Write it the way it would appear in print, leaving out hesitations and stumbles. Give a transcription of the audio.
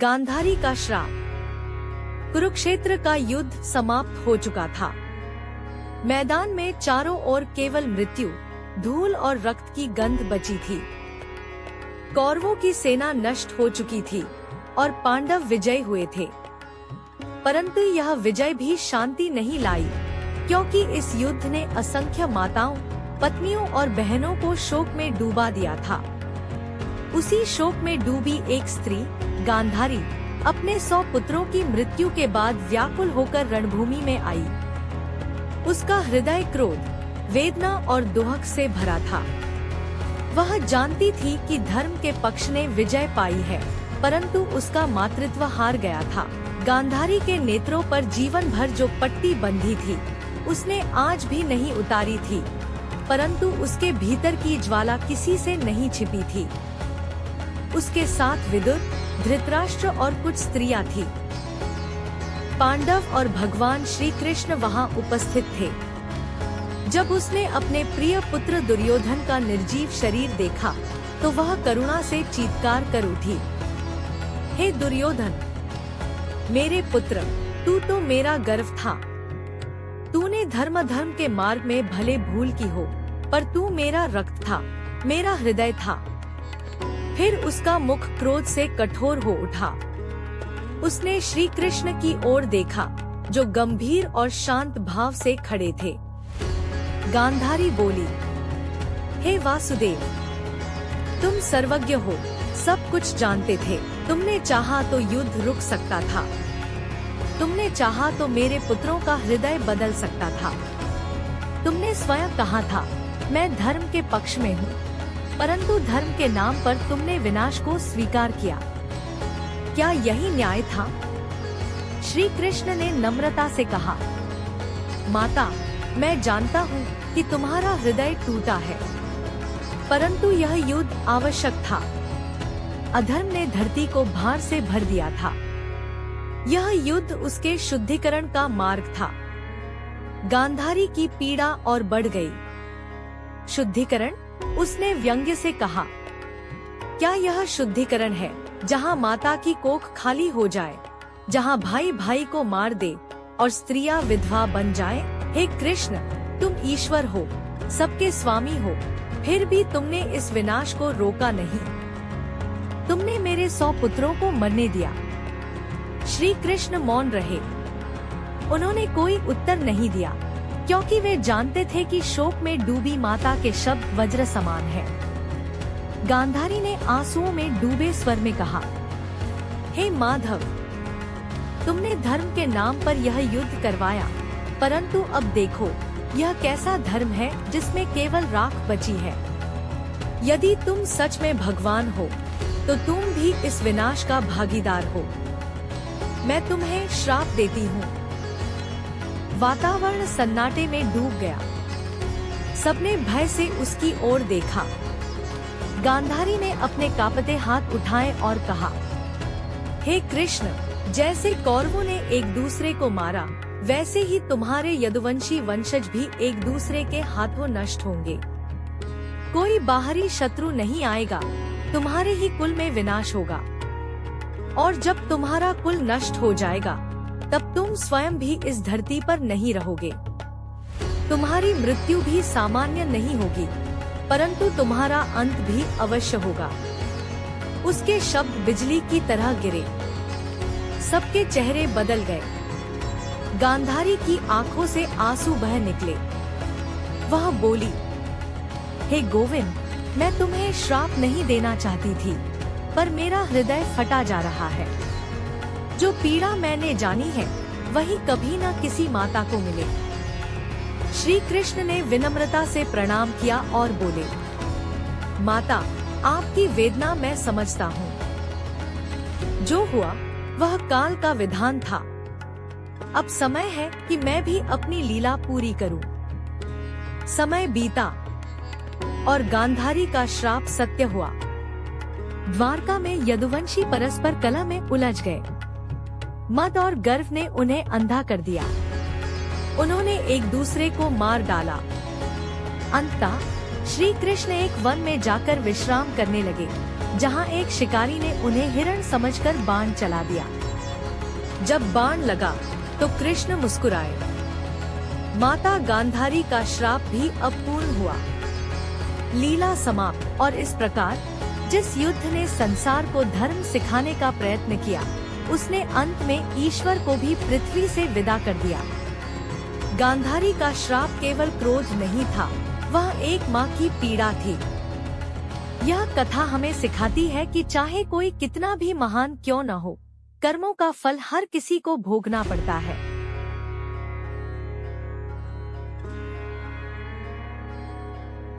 गांधारी का श्राप। कुरुक्षेत्र का युद्ध समाप्त हो चुका था। मैदान में चारों ओर केवल मृत्यु, धूल और रक्त की गंध बची थी। कौरवों की सेना नष्ट हो चुकी थी और पांडव विजयी हुए थे। परंतु यह विजय भी शांति नहीं लाई, क्योंकि इस युद्ध ने असंख्य माताओं, पत्नियों और बहनों को शोक में डूबा दिया था। उसी शोक में डूबी एक स्त्री गांधारी अपने 100 पुत्रों की मृत्यु के बाद व्याकुल होकर रणभूमि में आई। उसका हृदय क्रोध, वेदना और दुहक से भरा था। वह जानती थी कि धर्म के पक्ष ने विजय पाई है, परंतु उसका मातृत्व हार गया था। गांधारी के नेत्रों पर जीवन भर जो पट्टी बंधी थी, उसने आज भी नहीं उतारी थी, परंतु उसके भीतर की ज्वाला किसी से नहीं छिपी थी। उसके साथ विदुर, धृतराष्ट्र और कुछ स्त्रियां थी। पांडव और भगवान श्री कृष्ण वहां उपस्थित थे। जब उसने अपने प्रिय पुत्र दुर्योधन का निर्जीव शरीर देखा, तो वह करुणा से चीत्कार कर उठी। हे दुर्योधन, मेरे पुत्र, तू तो मेरा गर्व था। तूने धर्म के मार्ग में भले भूल की हो, पर तू मेरा रक्त था, मेरा हृदय था। फिर उसका मुख क्रोध से कठोर हो उठा। उसने श्री कृष्ण की ओर देखा, जो गंभीर और शांत भाव से खड़े थे। गांधारी बोली, हे वासुदेव, तुम सर्वज्ञ हो, सब कुछ जानते थे। तुमने चाहा तो युद्ध रुक सकता था। तुमने चाहा तो मेरे पुत्रों का हृदय बदल सकता था। तुमने स्वयं कहा था, मैं धर्म के पक्ष में हूँ, परंतु धर्म के नाम पर तुमने विनाश को स्वीकार किया। क्या यही न्याय था? श्री कृष्ण ने नम्रता से कहा, माता, मैं जानता हूँ कि तुम्हारा हृदय टूटा है, परंतु यह युद्ध आवश्यक था। अधर्म ने धरती को भार से भर दिया था। यह युद्ध उसके शुद्धिकरण का मार्ग था। गांधारी की पीड़ा और बढ़ गई। शुद्धिकरण? उसने व्यंग्य से कहा, क्या यह शुद्धिकरण है, जहाँ माता की कोख खाली हो जाए, जहाँ भाई भाई को मार दे और स्त्रियां विधवा बन जाए? हे कृष्ण, तुम ईश्वर हो, सबके स्वामी हो, फिर भी तुमने इस विनाश को रोका नहीं। तुमने मेरे 100 पुत्रों को मरने दिया। श्री कृष्ण मौन रहे। उन्होंने कोई उत्तर नहीं दिया, क्योंकि वे जानते थे कि शोक में डूबी माता के शब्द वज्र समान है। गांधारी ने आंसुओं में डूबे स्वर में कहा, हे माधव, तुमने धर्म के नाम पर यह युद्ध करवाया, परंतु अब देखो, यह कैसा धर्म है जिसमें केवल राख बची है। यदि तुम सच में भगवान हो, तो तुम भी इस विनाश का भागीदार हो। मैं तुम्हें श्राप देती हूँ। वातावरण सन्नाटे में डूब गया। सबने भय से उसकी ओर देखा। गांधारी ने अपने कांपते हाथ उठाए और कहा, हे कृष्ण, जैसे कौरवों ने एक दूसरे को मारा, वैसे ही तुम्हारे यदुवंशी वंशज भी एक दूसरे के हाथों नष्ट होंगे। कोई बाहरी शत्रु नहीं आएगा, तुम्हारे ही कुल में विनाश होगा। और जब तुम्हारा कुल नष्ट हो जाएगा, तब तुम स्वयं भी इस धरती पर नहीं रहोगे। तुम्हारी मृत्यु भी सामान्य नहीं होगी, परंतु तुम्हारा अंत भी अवश्य होगा। उसके शब्द बिजली की तरह गिरे। सबके चेहरे बदल गए। गांधारी की आंखों से आंसू बह निकले। वह बोली, हे गोविंद, मैं तुम्हें श्राप नहीं देना चाहती थी, पर मेरा हृदय फटा जा रहा है। जो पीड़ा मैंने जानी है, वही कभी न किसी माता को मिले। श्री कृष्ण ने विनम्रता से प्रणाम किया और बोले, माता, आपकी वेदना मैं समझता हूँ। जो हुआ वह काल का विधान था। अब समय है कि मैं भी अपनी लीला पूरी करूं। समय बीता और गांधारी का श्राप सत्य हुआ। द्वारका में यदुवंशी परस्पर कलह में उलझ गए। मद और गर्व ने उन्हें अंधा कर दिया। उन्होंने एक दूसरे को मार डाला। अंततः श्री कृष्ण एक वन में जाकर विश्राम करने लगे। जहां एक शिकारी ने उन्हें हिरण समझकर बाण चला दिया। जब बाण लगा तो कृष्ण मुस्कुराए। माता गांधारी का श्राप भी अपूर्ण हुआ। लीला समाप्त। और इस प्रकार जिस युद्ध ने संसार को धर्म सिखाने का प्रयत्न किया, उसने अंत में ईश्वर को भी पृथ्वी से विदा कर दिया। गांधारी का श्राप केवल क्रोध नहीं था, वह एक माँ की पीड़ा थी। यह कथा हमें सिखाती है कि चाहे कोई कितना भी महान क्यों न हो, कर्मों का फल हर किसी को भोगना पड़ता है।